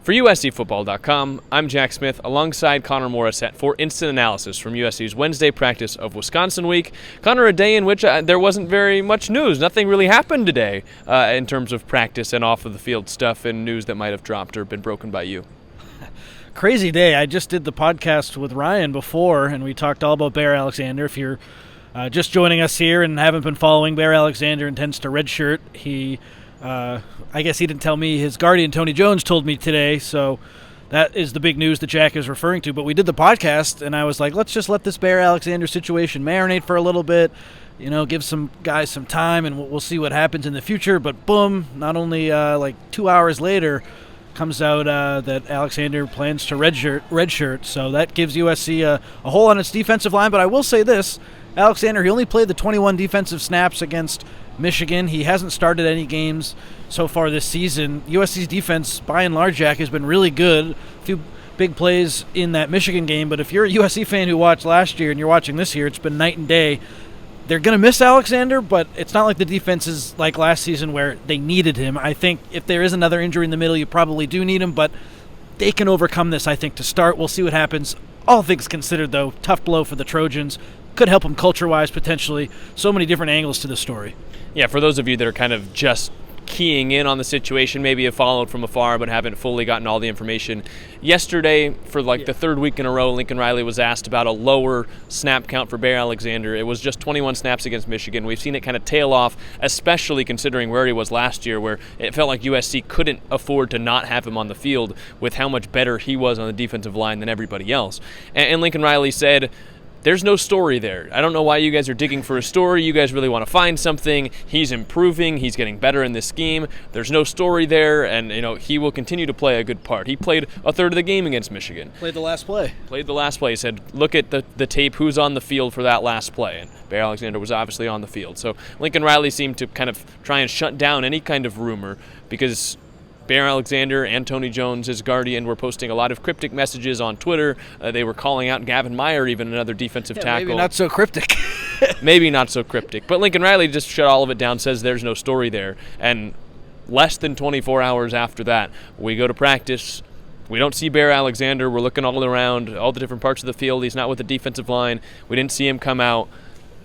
For USCFootball.com, I'm Jack Smith alongside Connor Morrissette for instant analysis from USC's Wednesday practice of Wisconsin week. Connor, a day in which there wasn't very much news. Nothing really happened today in terms of practice and off of the field stuff and news that might have dropped or been broken by you. Crazy day. I just did the podcast with Ryan before, and we talked all about Bear Alexander. If you're just joining us here and haven't been following, Bear Alexander intends to redshirt. I guess he didn't tell me. His guardian, Tony Jones, told me today, so that is the big news that Jack is referring to. But we did the podcast, and I was like, let's just let this Bear Alexander situation marinate for a little bit, give some guys some time, and we'll see what happens in the future. But boom, not only 2 hours later, comes out that Alexander plans to redshirt, so that gives USC a hole on its defensive line. But I will say this, Alexander, he only played the 21 defensive snaps against Michigan. He hasn't started any games so far this season. USC's defense, by and large, Jack, has been really good. A few big plays in that Michigan game, but if you're a USC fan who watched last year and you're watching this year, it's been night and day. They're going to miss Alexander, but it's not like the defense is like last season where they needed him. I think if there is another injury in the middle, you probably do need him, but they can overcome this, I think, to start. We'll see what happens. All things considered, though, tough blow for the Trojans. Could help them culture-wise, potentially. So many different angles to the story. Yeah, for those of you that are kind of just keying in on the situation, maybe have followed from afar but haven't fully gotten all the information. Yesterday, for the third week in a row, Lincoln Riley was asked about a lower snap count for Bear Alexander. It was just 21 snaps against Michigan. We've seen it kind of tail off, especially considering where he was last year, where it felt like USC couldn't afford to not have him on the field with how much better he was on the defensive line than everybody else. And Lincoln Riley said, there's no story there. I don't know why you guys are digging for a story. You guys really want to find something. He's improving. He's getting better in this scheme. There's no story there, and he will continue to play a good part. He played a third of the game against Michigan. Played the last play. He said, look at the tape. Who's on the field for that last play? And Bear Alexander was obviously on the field. So Lincoln Riley seemed to kind of try and shut down any kind of rumor because Bear Alexander and Tony Jones, his guardian, were posting a lot of cryptic messages on Twitter. They were calling out Gavin Meyer, even another defensive tackle. Maybe not so cryptic. Maybe not so cryptic. But Lincoln Riley just shut all of it down, says there's no story there. And less than 24 hours after that, we go to practice. We don't see Bear Alexander. We're looking all around, all the different parts of the field. He's not with the defensive line. We didn't see him come out.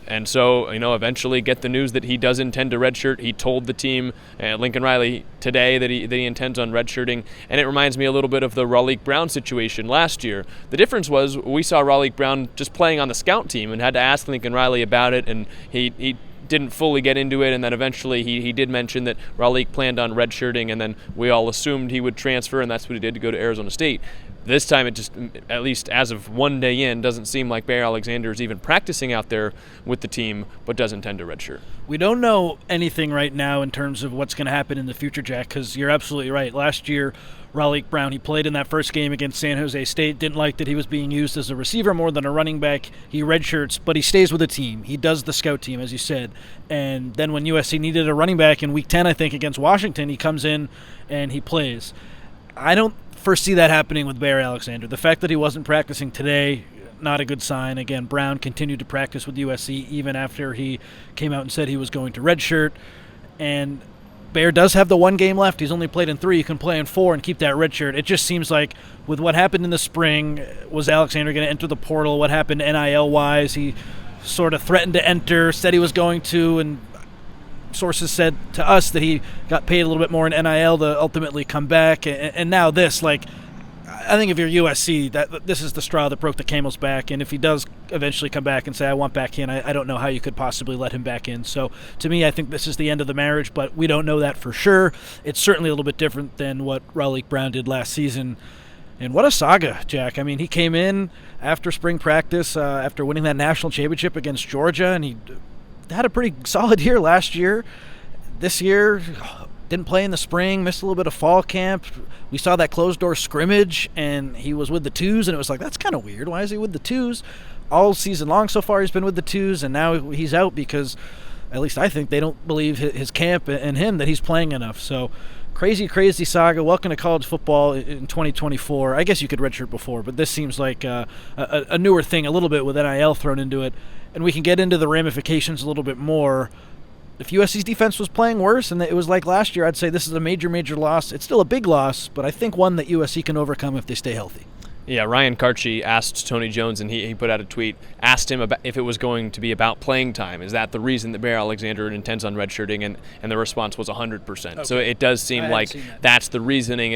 And so, eventually get the news that he does intend to redshirt. He told the team, Lincoln Riley, today that he intends on redshirting. And it reminds me a little bit of the Raleek Brown situation last year. The difference was we saw Raleek Brown just playing on the scout team and had to ask Lincoln Riley about it, and he didn't fully get into it, and then eventually he did mention that Raleek planned on redshirting, and then we all assumed he would transfer, and that's what he did to go to Arizona State. This time it just, at least as of one day in, doesn't seem like Bear Alexander is even practicing out there with the team, but does intend to redshirt. We don't know anything right now in terms of what's going to happen in the future, Jack, because you're absolutely right. Last year, Raleek Brown, he played in that first game against San Jose State, didn't like that he was being used as a receiver more than a running back. He redshirts, but he stays with the team. He does the scout team, as you said. And then when USC needed a running back in Week 10, I think, against Washington, he comes in and he plays. I don't foresee that happening with Bear Alexander. The fact that he wasn't practicing today, not a good sign. Again, Brown continued to practice with USC even after he came out and said he was going to redshirt. And Bear does have the one game left. He's only played in 3. You can play in 4 and keep that redshirt. It just seems like with what happened in the spring, was Alexander going to enter the portal? What happened NIL-wise? He sort of threatened to enter, said he was going to, and sources said to us that he got paid a little bit more in NIL to ultimately come back, and now this. I think if you're USC, that this is the straw that broke the camel's back, and if he does eventually come back and say, I want back in, I don't know how you could possibly let him back in. So to me, I think this is the end of the marriage, but we don't know that for sure. It's certainly a little bit different than what Raleek Brown did last season. And what a saga, Jack. I mean, he came in after spring practice, after winning that national championship against Georgia, and he had a pretty solid year last year. This year, didn't play in the spring, missed a little bit of fall camp. We saw that closed-door scrimmage, and he was with the twos, and it was like, that's kind of weird. Why is he with the twos? All season long so far he's been with the twos, and now he's out because, at least I think, they don't believe his camp and him that he's playing enough. So crazy saga. Welcome to college football in 2024. I guess you could redshirt before, but this seems like a newer thing a little bit with NIL thrown into it. And we can get into the ramifications a little bit more. if USC's defense was playing worse and it was like last year, I'd say this is a major, major loss. It's still a big loss, but I think one that USC can overcome if they stay healthy. Yeah, Ryan Karchi asked Tony Jones, and he put out a tweet, asked him about if it was going to be about playing time. Is that the reason that Bear Alexander intends on redshirting? And the response was 100%. Okay. So it does seem like that's the reasoning.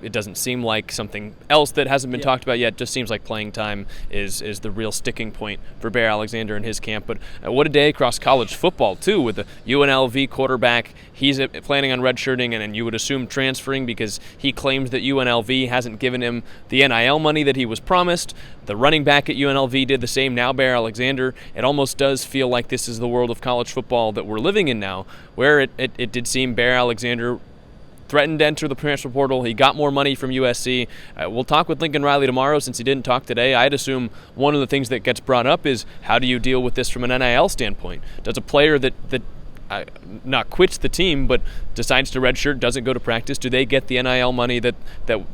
It doesn't seem like something else that hasn't been talked about yet. It just seems like playing time is the real sticking point for Bear Alexander and his camp. But what a day across college football, too, with the UNLV quarterback. He's planning on redshirting, and you would assume transferring because he claims that UNLV hasn't given him the NIL money that he was promised. The running back at UNLV did the same. Now Bear Alexander. It almost does feel like this is the world of college football that we're living in now, where it did seem Bear Alexander threatened to enter the transfer portal. He got more money from USC. We'll talk with Lincoln Riley tomorrow since he didn't talk today. I'd assume one of the things that gets brought up is how do you deal with this from an NIL standpoint? Does a player that not quits the team but decides to redshirt, doesn't go to practice, do they get the NIL money that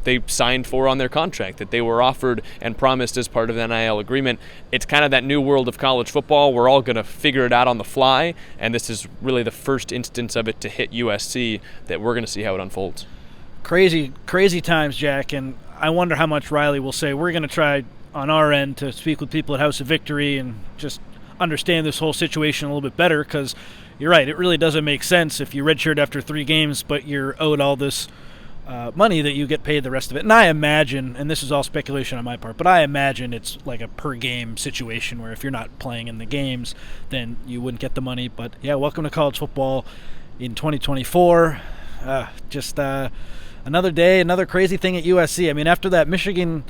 they signed for on their contract, that they were offered and promised as part of the NIL agreement? It's kind of that new world of college football. We're all going to figure it out on the fly, and this is really the first instance of it to hit USC that we're going to see how it unfolds. Crazy times, Jack, and I wonder how much Riley will say. We're going to try on our end to speak with people at House of Victory and just understand this whole situation a little bit better, because you're right, it really doesn't make sense if you redshirt after 3 games, but you're owed all this money that you get paid the rest of it. And I imagine, and this is all speculation on my part, but I imagine it's like a per-game situation where if you're not playing in the games, then you wouldn't get the money. But, yeah, welcome to college football in 2024. Another day, another crazy thing at USC. I mean, after that Michigan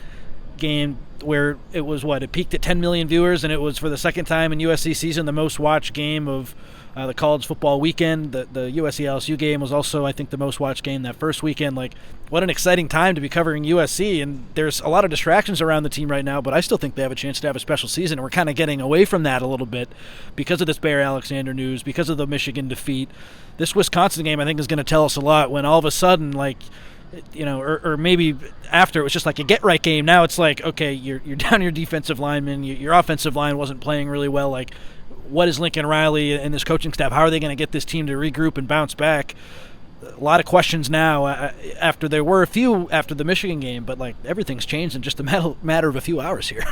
game where it was, it peaked at 10 million viewers, and it was for the second time in USC season the most watched game of the college football weekend. The USC-LSU game was also, I think, the most watched game that first weekend. Like, what an exciting time to be covering USC, and there's a lot of distractions around the team right now, but I still think they have a chance to have a special season, and we're kind of getting away from that a little bit because of this Bear Alexander news, because of the Michigan defeat. This Wisconsin game, I think, is going to tell us a lot when all of a sudden, or maybe after, it was just like a get-right game. Now it's like, okay, you're down your defensive lineman, your offensive line wasn't playing really well. Like, what is Lincoln Riley and his coaching staff? How are they going to get this team to regroup and bounce back? A lot of questions now after there were a few after the Michigan game, but everything's changed in just a matter of a few hours here.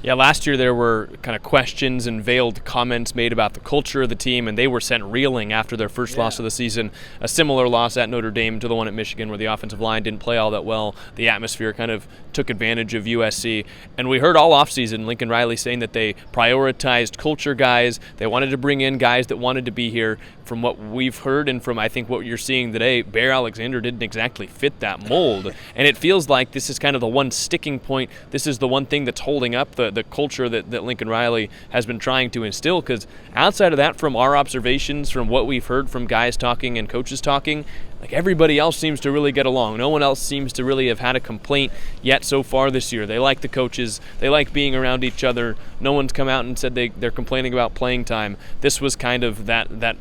Yeah, last year there were kind of questions and veiled comments made about the culture of the team, and they were sent reeling after their first loss of the season. A similar loss at Notre Dame to the one at Michigan, where the offensive line didn't play all that well. The atmosphere kind of took advantage of USC. And we heard all offseason Lincoln Riley saying that they prioritized culture guys. They wanted to bring in guys that wanted to be here. From what we've heard and from, I think, what you're seeing today, Bear Alexander didn't exactly fit that mold. And it feels like this is kind of the one sticking point. This is the one thing that's holding up the culture that Lincoln Riley has been trying to instill, because outside of that, from our observations, from what we've heard from guys talking and coaches talking, everybody else seems to really get along. No one else seems to really have had a complaint yet so far this year. They like the coaches. They like being around each other. No one's come out and said they're complaining about playing time. This was kind of that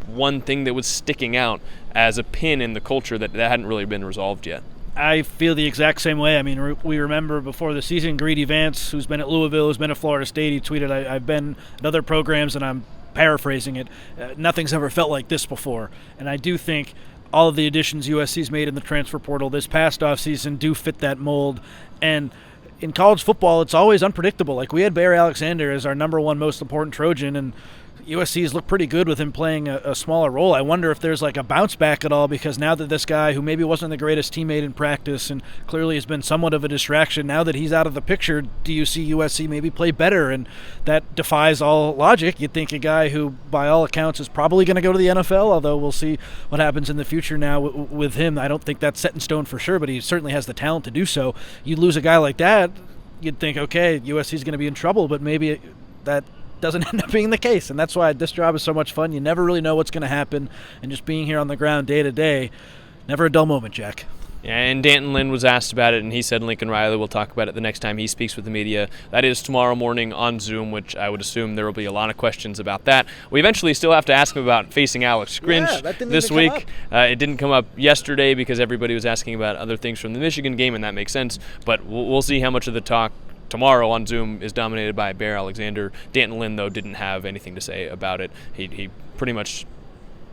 one thing that was sticking out as a pin in the culture that hadn't really been resolved yet. I feel the exact same way. I mean, we remember before the season, Greedy Vance, who's been at Louisville, who's been at Florida State, he tweeted, I've been at other programs, and I'm paraphrasing it, nothing's ever felt like this before. And I do think all of the additions USC's made in the transfer portal this past offseason do fit that mold. And in college football, it's always unpredictable. We had Bear Alexander as our number one most important Trojan, and USC's looked pretty good with him playing a smaller role. I wonder if there's a bounce back at all, because now that this guy, who maybe wasn't the greatest teammate in practice and clearly has been somewhat of a distraction, now that he's out of the picture, do you see USC maybe play better? And that defies all logic. You'd think a guy who, by all accounts, is probably going to go to the NFL, although we'll see what happens in the future now with him. I don't think that's set in stone for sure, but he certainly has the talent to do so. You lose a guy like that, you'd think, okay, USC's going to be in trouble, but maybe that doesn't end up being the case, and that's why this job is so much fun. You never really know what's going to happen, and just being here on the ground day to day, never a dull moment, Jack. Yeah, and D'Anton Lynn was asked about it, and he said Lincoln Riley will talk about it the next time he speaks with the media. That is tomorrow morning on Zoom, which I would assume there will be a lot of questions about that. We eventually still have to ask him about facing Alex Grinch this week. It didn't come up yesterday because everybody was asking about other things from the Michigan game, and that makes sense, but we'll see how much of the talk tomorrow on Zoom is dominated by Bear Alexander. D'Anton Lynn, though, didn't have anything to say about it. He pretty much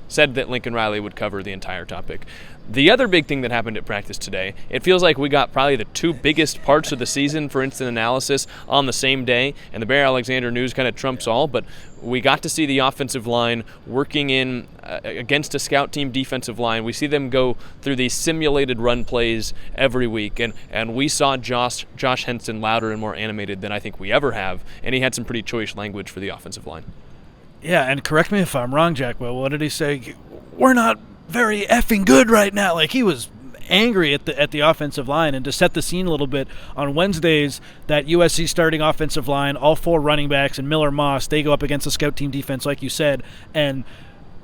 said that Lincoln Riley would cover the entire topic. The other big thing that happened at practice today, it feels like we got probably the two biggest parts of the season for instant analysis on the same day, and the Bear Alexander news kind of trumps all, but we got to see the offensive line working in against a scout team defensive line. We see them go through these simulated run plays every week, and we saw Josh Henson louder and more animated than I think we ever have, and he had some pretty choice language for the offensive line. Yeah, and correct me if I'm wrong, Jack, but what did he say? We're not very effing good right now. Like, he was angry at the offensive line. And to set the scene a little bit, on Wednesdays, that USC starting offensive line, all four running backs and Miller Moss, they go up against the scout team defense, like you said. And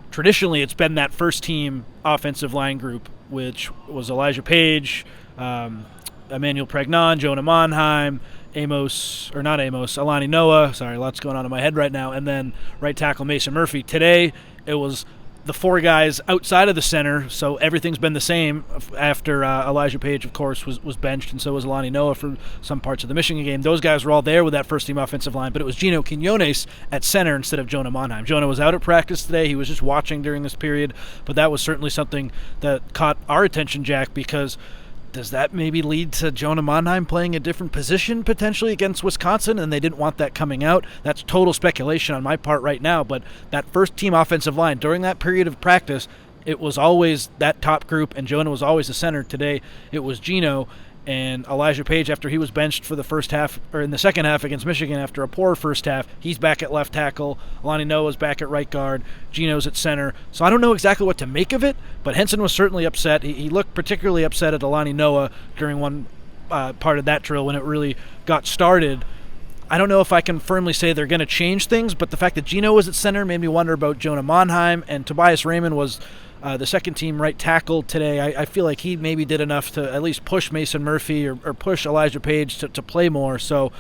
traditionally, it's been that first team offensive line group, which was Elijah Page, Emmanuel Pregnon, Jonah Monheim, Alani Noah. Sorry, lots going on in my head right now. And then right tackle Mason Murphy. Today, it was the four guys outside of the center, so everything's been the same after Elijah Page, of course, was benched, and so was Alani Noah for some parts of the Michigan game. Those guys were all there with that first-team offensive line, but it was Gino Quinones at center instead of Jonah Monheim. Jonah was out at practice today. He was just watching during this period, but that was certainly something that caught our attention, Jack, because does that maybe lead to Jonah Monheim playing a different position potentially against Wisconsin, and they didn't want that coming out? That's total speculation on my part right now, but that first-team offensive line, during that period of practice, it was always that top group, and Jonah was always the center. Today, it was Gino, and Elijah Page, after he was benched for the first half, or in the second half against Michigan after a poor first half, he's back at left tackle. Alani Noah's back at right guard. Gino's at center. So I don't know exactly what to make of it, but Henson was certainly upset. He looked particularly upset at Alani Noah during one part of that drill when it really got started. I don't know if I can firmly say they're going to change things, but the fact that Gino was at center made me wonder about Jonah Monheim, and Tobias Raymond was the second-team right tackle today. I feel like he maybe did enough to at least push Mason Murphy or push Elijah Page to play more. So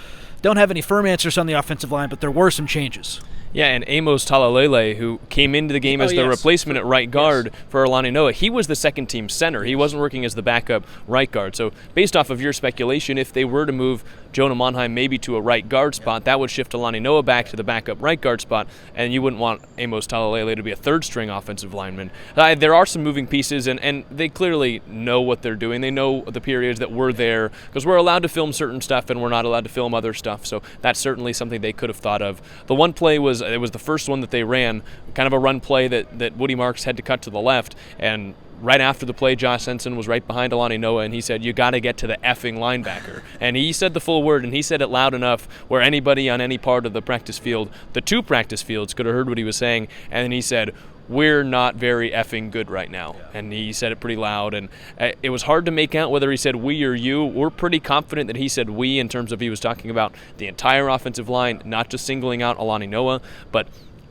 don't have any firm answers on the offensive line, but there were some changes. Yeah, and Amos Talalele, who came into the game as the replacement at right guard for Alani Noah, he was the second-team center. He wasn't working as the backup right guard. So based off of your speculation, if they were to move Jonah Monheim maybe to a right guard spot, that would shift Alani Noah back to the backup right guard spot, and you wouldn't want Amos Talalele to be a third-string offensive lineman. There are some moving pieces, and they clearly know what they're doing. They know the periods that we're there, because we're allowed to film certain stuff and we're not allowed to film other stuff. So that's certainly something they could have thought of. The one play was the first one that they ran, kind of a run play that Woody Marks had to cut to the left, and right after the play, Josh Henson was right behind Alani Noah, and he said, "You got to get to the effing linebacker." And he said the full word, and he said it loud enough where anybody on any part of the practice field, the two practice fields, could have heard what he was saying. And then he said, "We're not very effing good right now." And he said it pretty loud, and it was hard to make out whether he said we or you. We're pretty confident that he said we, in terms of he was talking about the entire offensive line, not just singling out Alani Noah, but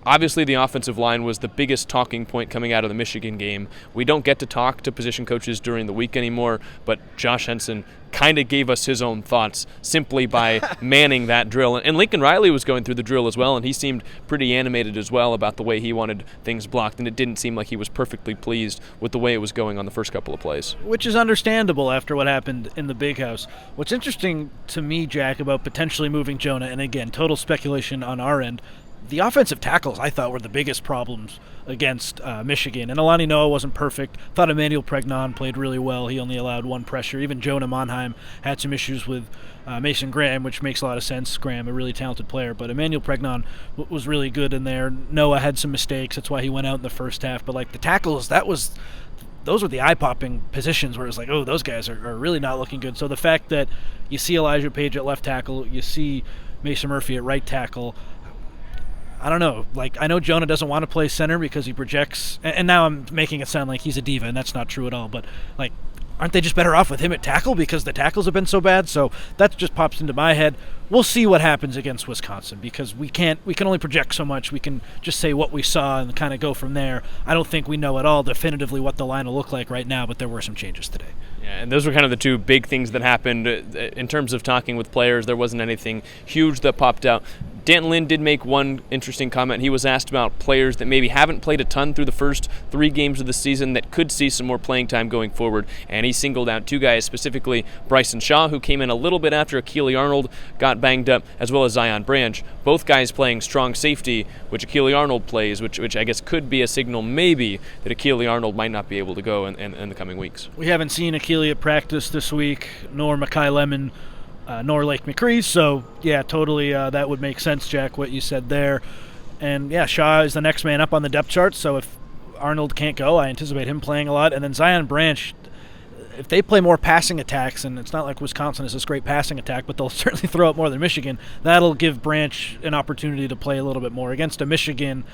obviously the offensive line was the biggest talking point coming out of the Michigan game. We don't get to talk to position coaches during the week anymore, but Josh Henson kind of gave us his own thoughts simply by manning that drill. And Lincoln Riley was going through the drill as well, and he seemed pretty animated as well about the way he wanted things blocked, and it didn't seem like he was perfectly pleased with the way it was going on the first couple of plays. Which is understandable after what happened in the Big House. What's interesting to me, Jack, about potentially moving Jonah, and again, total speculation on our end, the offensive tackles, I thought, were the biggest problems against Michigan. And Alani Noah wasn't perfect. Thought Emmanuel Pregnon played really well. He only allowed one pressure. Even Jonah Monheim had some issues with Mason Graham, which makes a lot of sense. Graham, a really talented player. But Emmanuel Pregnon was really good in there. Noah had some mistakes. That's why he went out in the first half. But, like, the tackles, those were the eye-popping positions where it's like, oh, those guys are really not looking good. So the fact that you see Elijah Page at left tackle, you see Mason Murphy at right tackle, I don't know. Like, I know Jonah doesn't want to play center because he projects, and now I'm making it sound like he's a diva, and that's not true at all. But, like, aren't they just better off with him at tackle because the tackles have been so bad? So that just pops into my head. we'll see what happens against Wisconsin, because we can only project so much. We can just say what we saw and kind of go from there. I don't think we know at all definitively what the line will look like right now, but there were some changes today. Yeah, and those were kind of the two big things that happened. In terms of talking with players, there wasn't anything huge that popped out. D'Anton Lynn did make one interesting comment. He was asked about players that maybe haven't played a ton through the first 3 games of the season that could see some more playing time going forward, and he singled out 2 guys, specifically Bryson Shaw, who came in a little bit after Akili Arnold got banged up, as well as Zion Branch. Both guys playing strong safety, which Akili Arnold plays, which I guess could be a signal maybe that Akili Arnold might not be able to go in the coming weeks. We haven't seen Akili at practice this week, nor Mekhi Lemon, nor Lake McCree, so yeah, totally that would make sense, Jack, what you said there. And yeah, Shaw is the next man up on the depth chart, so if Arnold can't go, I anticipate him playing a lot. And then Zion Branch, if they play more passing attacks, and it's not like Wisconsin is this great passing attack, but they'll certainly throw up more than Michigan, that'll give Branch an opportunity to play a little bit more. Against a Michigan,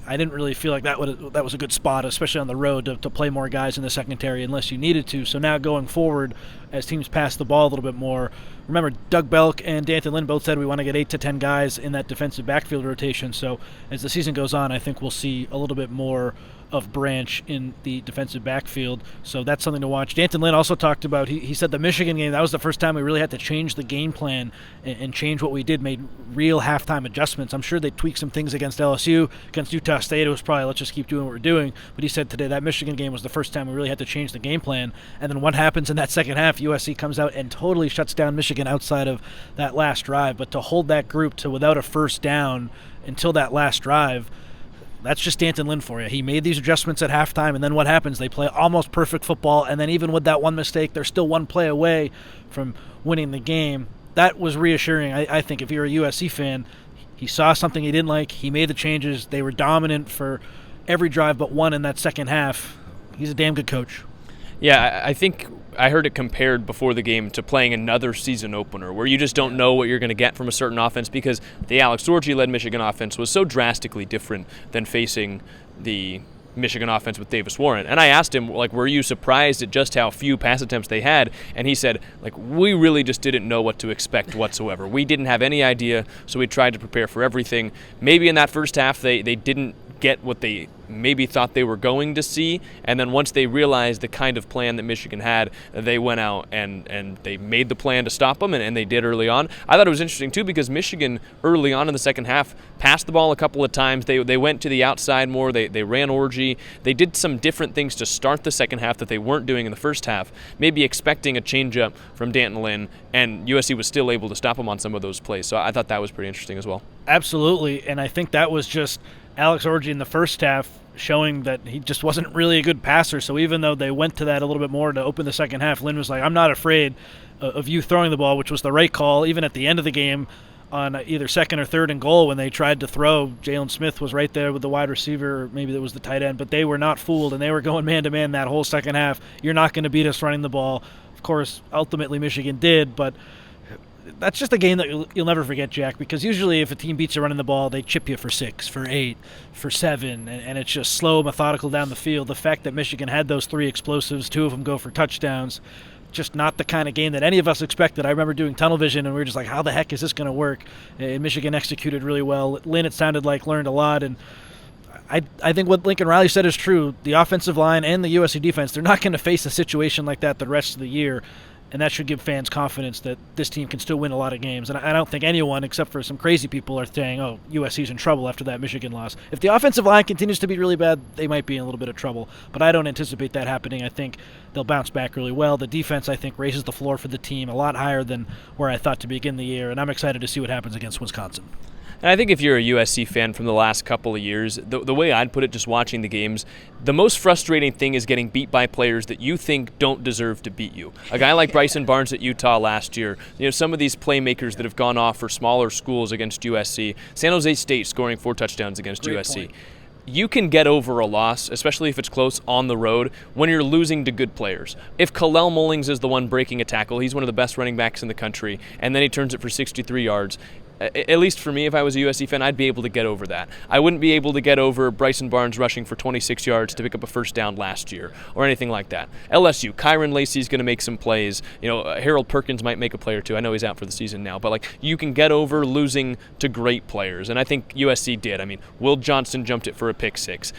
I didn't really feel like that was a good spot, especially on the road, to play more guys in the secondary unless you needed to. So now going forward, as teams pass the ball a little bit more, remember Doug Belk and D'Anton Lynn both said we want to get 8 to 10 guys in that defensive backfield rotation. So as the season goes on, I think we'll see a little bit more of Branch in the defensive backfield. So that's something to watch. D'Anton Lynn also talked about, he said the Michigan game, that was the first time we really had to change the game plan and change what we did, made real halftime adjustments. I'm sure they tweaked some things against LSU. Against Utah State, it was probably let's just keep doing what we're doing. But he said today that Michigan game was the first time we really had to change the game plan. And then what happens in that second half? USC comes out and totally shuts down Michigan outside of that last drive. But to hold that group to without a first down until that last drive, that's just D'Anton Lynn for you. He made these adjustments at halftime, and then what happens? They play almost perfect football, and then even with that one mistake, they're still one play away from winning the game. That was reassuring, I think, if you're a USC fan. He saw something he didn't like. He made the changes. They were dominant for every drive but one in that second half. He's a damn good coach. Yeah, I think I heard it compared before the game to playing another season opener where you just don't know what you're going to get from a certain offense, because the Alex Orji-led Michigan offense was so drastically different than facing the Michigan offense with Davis Warren. And I asked him, like, were you surprised at just how few pass attempts they had? And he said, like, we really just didn't know what to expect whatsoever. We didn't have any idea, so we tried to prepare for everything. Maybe in that first half they didn't get what they maybe thought they were going to see, and then once they realized the kind of plan that Michigan had, they went out and they made the plan to stop them, and they did early on. I thought it was interesting too, because Michigan early on in the second half passed the ball a couple of times. They went to the outside more. They ran Orji. They did some different things to start the second half that they weren't doing in the first half, maybe expecting a changeup from D'Anton Lynn, and USC was still able to stop them on some of those plays. So I thought that was pretty interesting as well. Absolutely, and I think that was just Alex Orji in the first half showing that he just wasn't really a good passer. So even though they went to that a little bit more to open the second half, Lynn was like, I'm not afraid of you throwing the ball, which was the right call. Even at the end of the game on either second or third and goal when they tried to throw, Jalen Smith was right there with the wide receiver, or maybe that was the tight end, but they were not fooled, and they were going man-to-man that whole second half. You're not going to beat us running the ball. Of course, ultimately Michigan did, but that's just a game that you'll never forget, Jack, because usually if a team beats you running the ball, they chip you for 6, for 8, for 7, and it's just slow, methodical down the field. The fact that Michigan had those 3 explosives, 2 of them go for touchdowns, just not the kind of game that any of us expected. I remember doing tunnel vision, and we were just like, how the heck is this going to work? And Michigan executed really well. Lynn, it sounded like, learned a lot, and I think what Lincoln Riley said is true. The offensive line and the USC defense, they're not going to face a situation like that the rest of the year. And that should give fans confidence that this team can still win a lot of games. And I don't think anyone, except for some crazy people, are saying, oh, USC's in trouble after that Michigan loss. If the offensive line continues to be really bad, they might be in a little bit of trouble. But I don't anticipate that happening. I think they'll bounce back really well. The defense, I think, raises the floor for the team a lot higher than where I thought to begin the year. And I'm excited to see what happens against Wisconsin. And I think if you're a USC fan from the last couple of years, the way I'd put it, just watching the games, the most frustrating thing is getting beat by players that you think don't deserve to beat you. A guy like Bryson Barnes at Utah last year, some of these playmakers that have gone off for smaller schools against USC, San Jose State scoring 4 touchdowns against Great USC. point. You can get over a loss, especially if it's close on the road, when you're losing to good players. If Kalel Mullings is the one breaking a tackle, he's one of the best running backs in the country, and then he turns it for 63 yards, at least for me, if I was a USC fan, I'd be able to get over that. I wouldn't be able to get over Bryson Barnes rushing for 26 yards to pick up a first down last year or anything like that. LSU, Kyron Lacey's going to make some plays. Harold Perkins might make a play or two. I know he's out for the season now, but you can get over losing to great players, and I think USC did. I mean, Will Johnson jumped it for a pick six.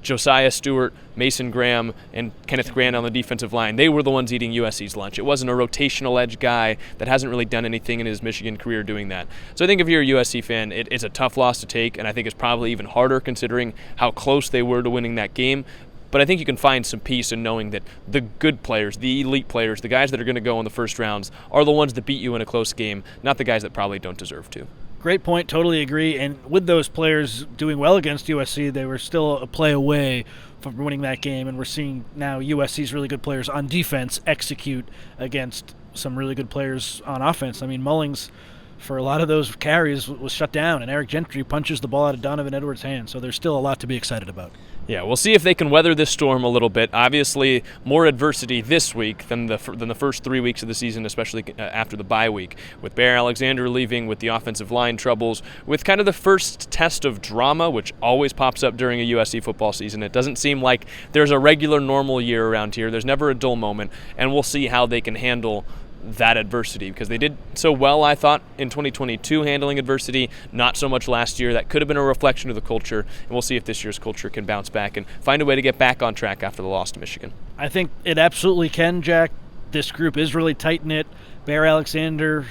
Josiah Stewart, Mason Graham, and Kenneth Grant on the defensive line, they were the ones eating USC's lunch. It wasn't a rotational edge guy that hasn't really done anything in his Michigan career doing that. So I think if you're a USC fan, it's a tough loss to take, and I think it's probably even harder considering how close they were to winning that game. But I think you can find some peace in knowing that the good players, the elite players, the guys that are going to go in the first rounds are the ones that beat you in a close game, not the guys that probably don't deserve to. Great point, totally agree. And with those players doing well against USC, they were still a play away from winning that game, and we're seeing now USC's really good players on defense execute against some really good players on offense. I mean, Mullings, for a lot of those carries, was shut down, and Eric Gentry punches the ball out of Donovan Edwards' hand, so there's still a lot to be excited about. Yeah, we'll see if they can weather this storm a little bit. Obviously, more adversity this week than the first 3 weeks of the season, especially after the bye week, with Bear Alexander leaving, with the offensive line troubles, with kind of the first test of drama, which always pops up during a USC football season. It doesn't seem like there's a regular normal year around here. There's never a dull moment, and we'll see how they can handle that adversity, because they did so well, I thought, in 2022 handling adversity, not so much last year. That could have been a reflection of the culture, and we'll see if this year's culture can bounce back and find a way to get back on track after the loss to Michigan. I think it absolutely can, Jack. This group is really tight-knit. Bear Alexander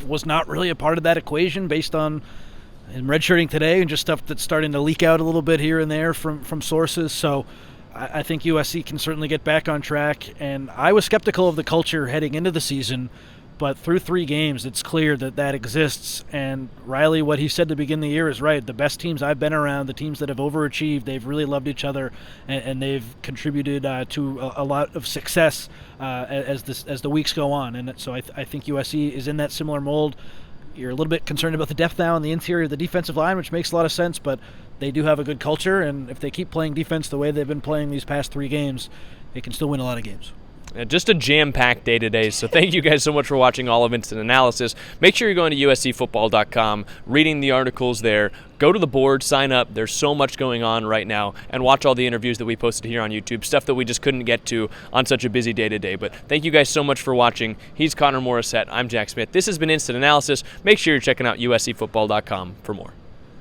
was not really a part of that equation based on him redshirting today and just stuff that's starting to leak out a little bit here and there from sources. So I think USC can certainly get back on track, and I was skeptical of the culture heading into the season, but through 3 games, it's clear that exists. And Riley, what he said to begin the year is right. The best teams I've been around, the teams that have overachieved, they've really loved each other, and they've contributed to a lot of success as the weeks go on. And so I think USC is in that similar mold. You're a little bit concerned about the depth now in the interior of the defensive line, which makes a lot of sense, but they do have a good culture, and if they keep playing defense the way they've been playing these past 3 games, they can still win a lot of games. Just a jam-packed day today, so thank you guys so much for watching all of Instant Analysis. Make sure you're going to uscfootball.com, reading the articles there. Go to the board, sign up. There's so much going on right now, and watch all the interviews that we posted here on YouTube, stuff that we just couldn't get to on such a busy day today. But thank you guys so much for watching. He's Connor Morrissette. I'm Jack Smith. This has been Instant Analysis. Make sure you're checking out uscfootball.com for more.